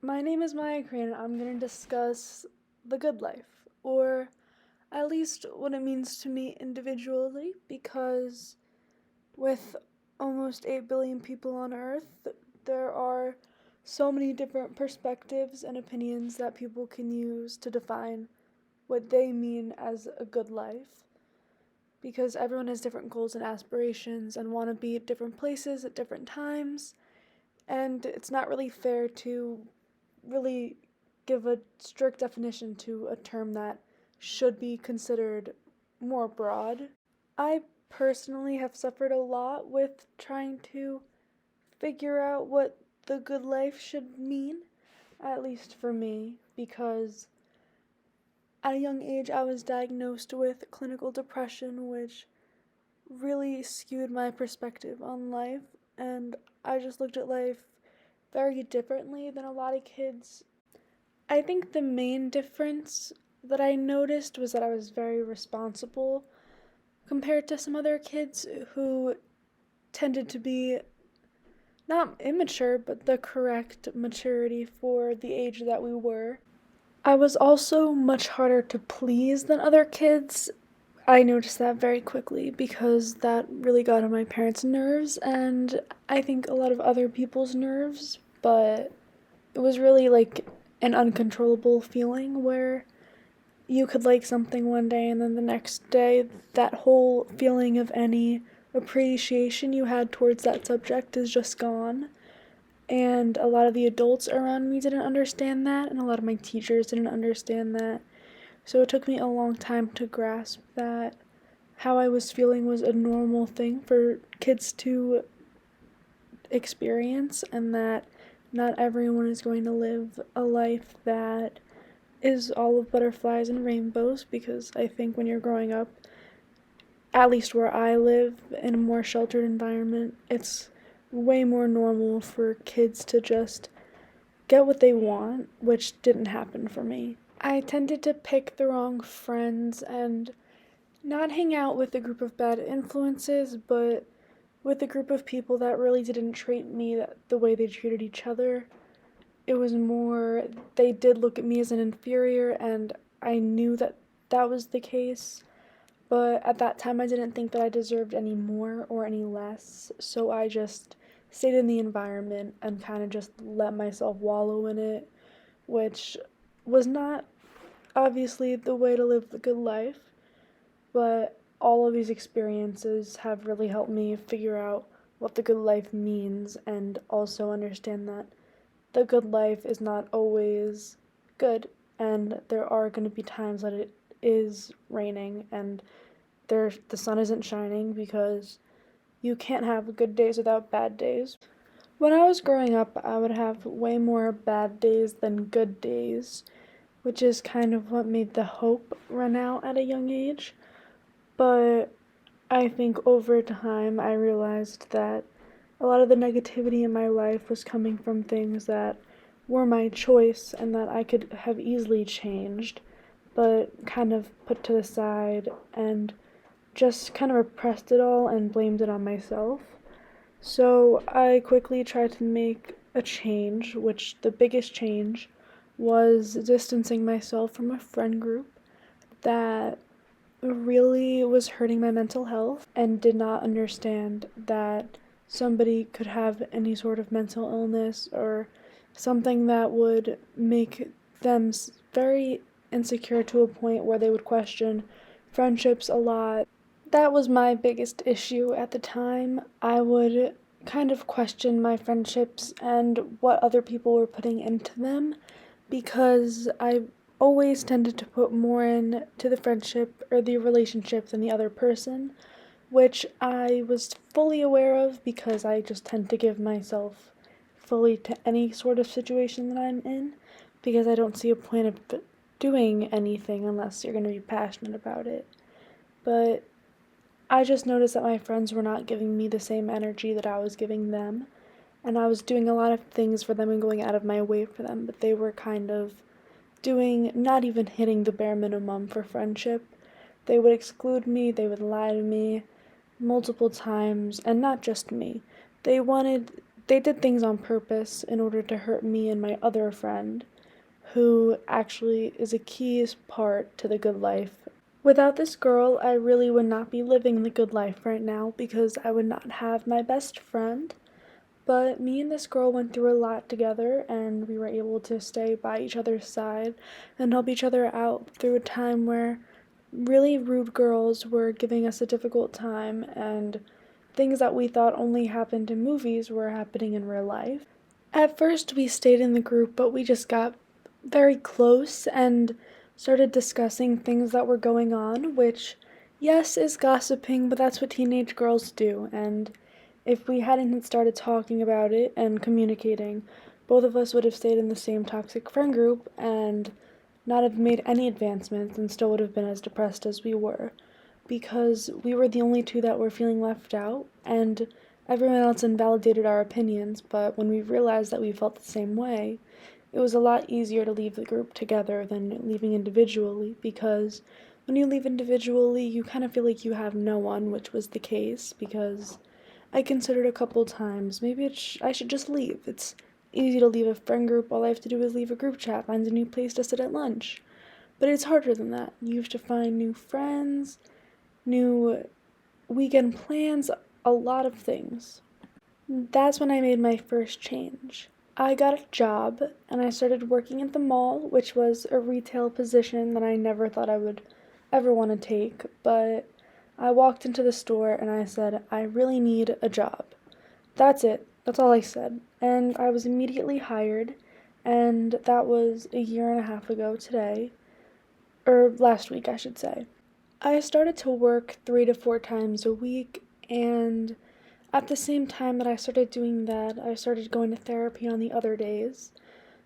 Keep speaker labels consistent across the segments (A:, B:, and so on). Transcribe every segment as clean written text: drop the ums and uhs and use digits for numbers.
A: My name is Maya Crane, and I'm going to discuss the good life, or at least what it means to me individually, because with almost 8 billion people on Earth, there are so many different perspectives and opinions that people can use to define what they mean as a good life. Because everyone has different goals and aspirations and want to be at different places at different times, and it's not really fair to really give a strict definition to a term that should be considered more broad. I personally have suffered a lot with trying to figure out what the good life should mean, at least for me, because at a young age I was diagnosed with clinical depression, which really skewed my perspective on life, and I just looked at life very differently than a lot of kids. I think the main difference that I noticed was that I was very responsible compared to some other kids who tended to be not immature, but the correct maturity for the age that we were. I was also much harder to please than other kids. I noticed that very quickly because that really got on my parents' nerves and I think a lot of other people's nerves, but it was really like an uncontrollable feeling where you could like something one day and then the next day that whole feeling of any appreciation you had towards that subject is just gone. And a lot of the adults around me didn't understand that, and a lot of my teachers didn't understand that. So it took me a long time to grasp that how I was feeling was a normal thing for kids to experience, and that not everyone is going to live a life that is all of butterflies and rainbows, because I think when you're growing up, at least where I live, in a more sheltered environment, it's way more normal for kids to just get what they want, which didn't happen for me. I tended to pick the wrong friends and not hang out with a group of bad influences, but with a group of people that really didn't treat me the way they treated each other. It was more, they did look at me as an inferior, and I knew that that was the case. But at that time, I didn't think that I deserved any more or any less, so I just stayed in the environment and kind of just let myself wallow in it, which was not obviously the way to live the good life, but all of these experiences have really helped me figure out what the good life means and also understand that the good life is not always good, and there are going to be times that it is raining and the sun isn't shining, because you can't have good days without bad days. When I was growing up, I would have way more bad days than good days, which is kind of what made the hope run out at a young age. But I think over time I realized that a lot of the negativity in my life was coming from things that were my choice and that I could have easily changed, but kind of put to the side and just kind of repressed it all and blamed it on myself. So I quickly tried to make a change, which the biggest change was distancing myself from a friend group that really was hurting my mental health and did not understand that somebody could have any sort of mental illness or something that would make them very insecure to a point where they would question friendships a lot. That was my biggest issue at the time. I would kind of question my friendships and what other people were putting into them, because I always tended to put more into the friendship or the relationship than the other person, which I was fully aware of because I just tend to give myself fully to any sort of situation that I'm in, because I don't see a point of doing anything unless you're going to be passionate about it. But I just noticed that my friends were not giving me the same energy that I was giving them, and I was doing a lot of things for them and going out of my way for them, but they were kind of doing, not even hitting the bare minimum for friendship. They would exclude me, they would lie to me multiple times, and not just me. They wanted, they did things on purpose in order to hurt me and my other friend, who actually is a key part to the good life. Without this girl, I really would not be living the good life right now because I would not have my best friend. But me and this girl went through a lot together, and we were able to stay by each other's side and help each other out through a time where really rude girls were giving us a difficult time, and things that we thought only happened in movies were happening in real life. At first, we stayed in the group, but we just got very close and started discussing things that were going on, which, yes, is gossiping, but that's what teenage girls do. And if we hadn't started talking about it and communicating, both of us would have stayed in the same toxic friend group and not have made any advancements and still would have been as depressed as we were. Because we were the only two that were feeling left out, and everyone else invalidated our opinions, but when we realized that we felt the same way, it was a lot easier to leave the group together than leaving individually, because when you leave individually, you kind of feel like you have no one, which was the case, because I considered a couple times, maybe I should just leave. It's easy to leave a friend group, all I have to do is leave a group chat, find a new place to sit at lunch. But it's harder than that. You have to find new friends, new weekend plans, a lot of things. That's when I made my first change. I got a job and I started working at the mall, which was a retail position that I never thought I would ever want to take, but I walked into the store and I said, I really need a job. That's it. That's all I said. And I was immediately hired, and that was a year and a half ago today, or last week, I should say. I started to work 3 to 4 times a week, and at the same time that I started doing that, I started going to therapy on the other days.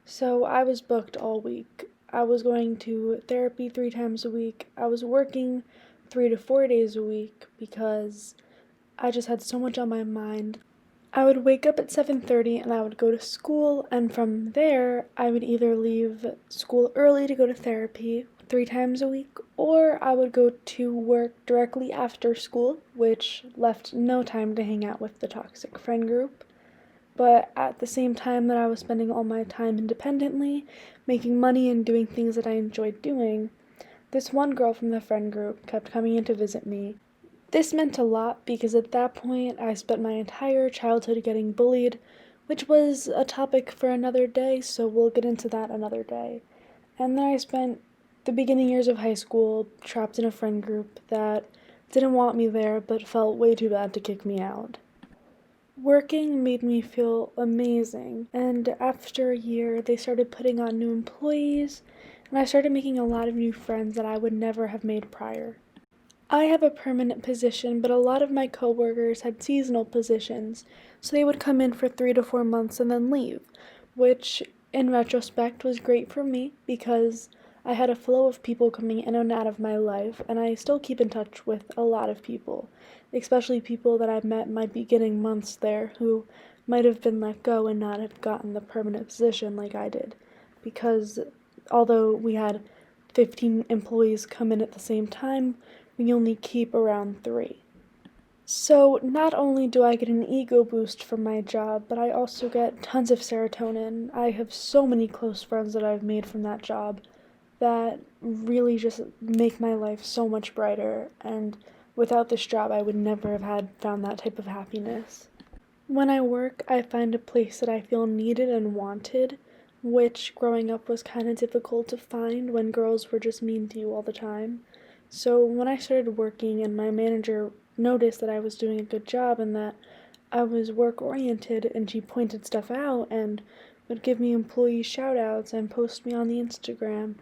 A: So I was booked all week. I was going to therapy 3 times a week. I was working 3 to 4 days a week because I just had so much on my mind. I would wake up at 7:30 and I would go to school, and from there I would either leave school early to go to therapy 3 times a week, or I would go to work directly after school, which left no time to hang out with the toxic friend group. But at the same time that I was spending all my time independently, making money and doing things that I enjoyed doing, this one girl from the friend group kept coming in to visit me. This meant a lot because at that point I spent my entire childhood getting bullied, which was a topic for another day, so we'll get into that another day. And then I spent the beginning years of high school trapped in a friend group that didn't want me there but felt way too bad to kick me out. Working made me feel amazing, and after a year, they started putting on new employees, and I started making a lot of new friends that I would never have made prior. I have a permanent position, but a lot of my coworkers had seasonal positions, so they would come in for 3 to 4 months and then leave, which in retrospect was great for me because I had a flow of people coming in and out of my life, and I still keep in touch with a lot of people, especially people that I met in my beginning months there who might have been let go and not have gotten the permanent position like I did, because although we had 15 employees come in at the same time, we only keep around 3. So not only do I get an ego boost from my job, but I also get tons of serotonin. I have so many close friends that I've made from that job that really just make my life so much brighter, and without this job I would never have found that type of happiness. When I work, I find a place that I feel needed and wanted, which growing up was kind of difficult to find when girls were just mean to you all the time. So when I started working and my manager noticed that I was doing a good job and that I was work oriented, and she pointed stuff out and would give me employee shout outs and post me on the Instagram,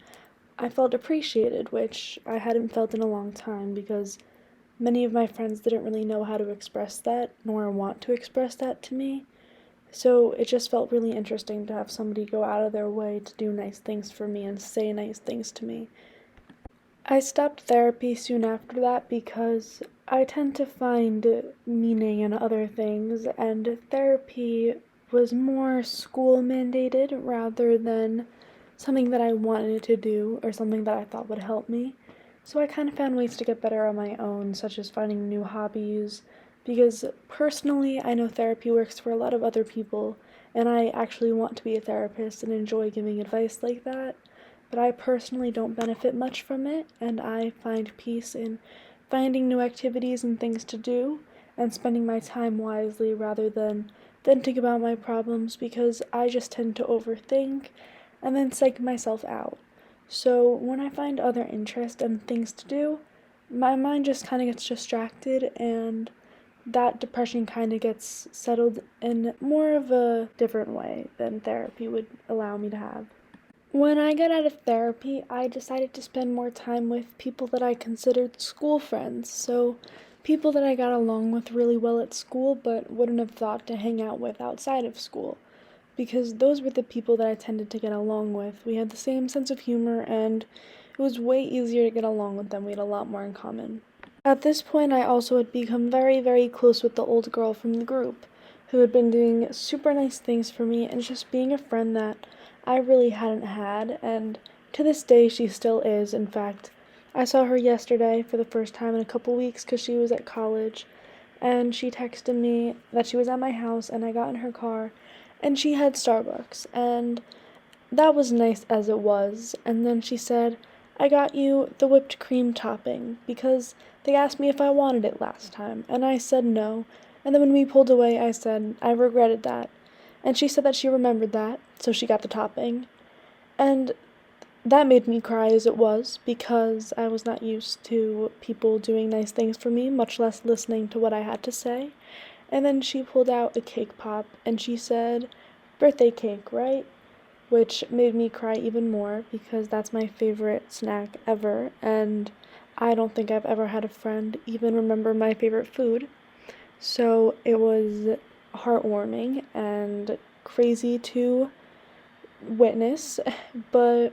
A: I felt appreciated, which I hadn't felt in a long time because many of my friends didn't really know how to express that nor want to express that to me. So it just felt really interesting to have somebody go out of their way to do nice things for me and say nice things to me. I stopped therapy soon after that because I tend to find meaning in other things, and therapy was more school mandated rather than something that I wanted to do or something that I thought would help me. So I kind of found ways to get better on my own, such as finding new hobbies, because personally, I know therapy works for a lot of other people, and I actually want to be a therapist and enjoy giving advice like that, but I personally don't benefit much from it, and I find peace in finding new activities and things to do and spending my time wisely rather than venting about my problems because I just tend to overthink and then psych myself out. So when I find other interest and things to do, my mind just kind of gets distracted and that depression kind of gets settled in more of a different way than therapy would allow me to have. When I got out of therapy, I decided to spend more time with people that I considered school friends. So, people that I got along with really well at school but wouldn't have thought to hang out with outside of school. Because those were the people that I tended to get along with. We had the same sense of humor and it was way easier to get along with them. We had a lot more in common. At this point, I also had become very, very close with the old girl from the group, who had been doing super nice things for me and just being a friend that I really hadn't had, and to this day she still is. In fact, I saw her yesterday for the first time in a couple weeks because she was at college, and she texted me that she was at my house and I got in her car, and she had Starbucks, and that was nice as it was. And then she said, I got you the whipped cream topping because they asked me if I wanted it last time, and I said no. And then when we pulled away, I said I regretted that. And she said that she remembered that, so she got the topping. And that made me cry as it was because I was not used to people doing nice things for me, much less listening to what I had to say. And then she pulled out a cake pop and she said, birthday cake, right? Which made me cry even more because that's my favorite snack ever, and I don't think I've ever had a friend even remember my favorite food. So it was heartwarming and crazy to witness, but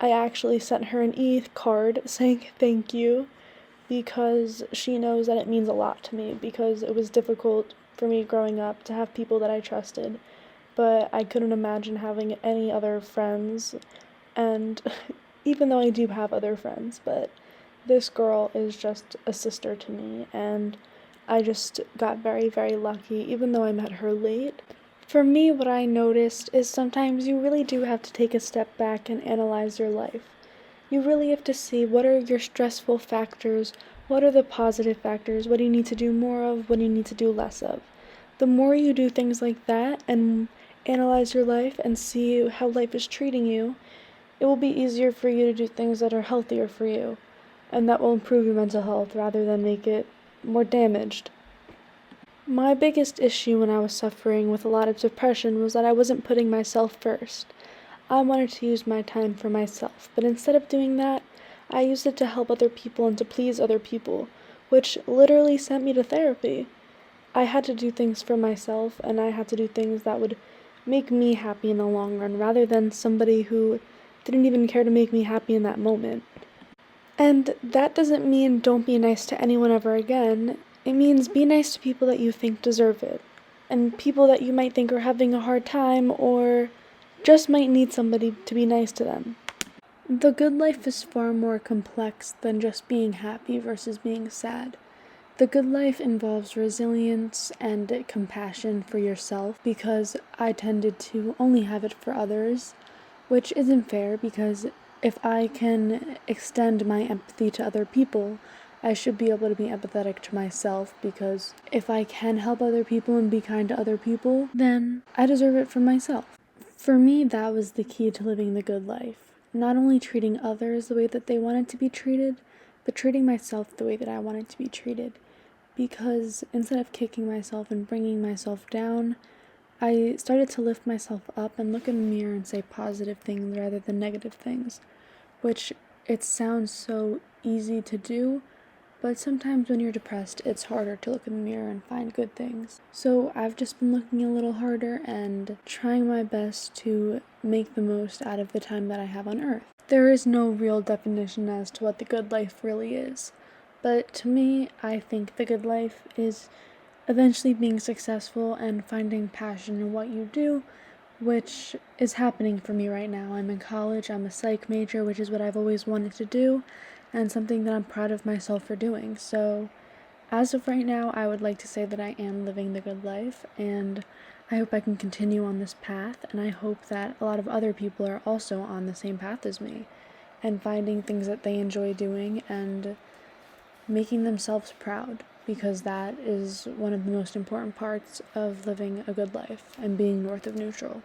A: I actually sent her an card saying thank you because she knows that it means a lot to me because it was difficult for me growing up to have people that I trusted, but I couldn't imagine having any other friends. And even though I do have other friends, but this girl is just a sister to me, and I just got very, very lucky, even though I met her late. For me, what I noticed is sometimes you really do have to take a step back and analyze your life. You really have to see what are your stressful factors, what are the positive factors, what do you need to do more of, what do you need to do less of. The more you do things like that and analyze your life and see how life is treating you, it will be easier for you to do things that are healthier for you, and that will improve your mental health rather than make it more damaged. My biggest issue when I was suffering with a lot of depression was that I wasn't putting myself first. I wanted to use my time for myself, but instead of doing that, I used it to help other people and to please other people, which literally sent me to therapy. I had to do things for myself, and I had to do things that would make me happy in the long run, rather than somebody who didn't even care to make me happy in that moment. And that doesn't mean don't be nice to anyone ever again. It means be nice to people that you think deserve it, and people that you might think are having a hard time or just might need somebody to be nice to them. The good life is far more complex than just being happy versus being sad. The good life involves resilience and compassion for yourself because I tended to only have it for others, which isn't fair because if I can extend my empathy to other people, I should be able to be empathetic to myself because if I can help other people and be kind to other people, then I deserve it for myself. For me, that was the key to living the good life. Not only treating others the way that they wanted to be treated, but treating myself the way that I wanted to be treated. Because instead of kicking myself and bringing myself down, I started to lift myself up and look in the mirror and say positive things rather than negative things, which it sounds so easy to do, but sometimes when you're depressed, it's harder to look in the mirror and find good things. So I've just been looking a little harder and trying my best to make the most out of the time that I have on Earth. There is no real definition as to what the good life really is, but to me, I think the good life is eventually being successful and finding passion in what you do, which is happening for me right now. I'm in college, I'm a psych major, which is what I've always wanted to do, and something that I'm proud of myself for doing. So as of right now, I would like to say that I am living the good life, and I hope I can continue on this path, and I hope that a lot of other people are also on the same path as me, and finding things that they enjoy doing and making themselves proud, because that is one of the most important parts of living a good life and being north of neutral.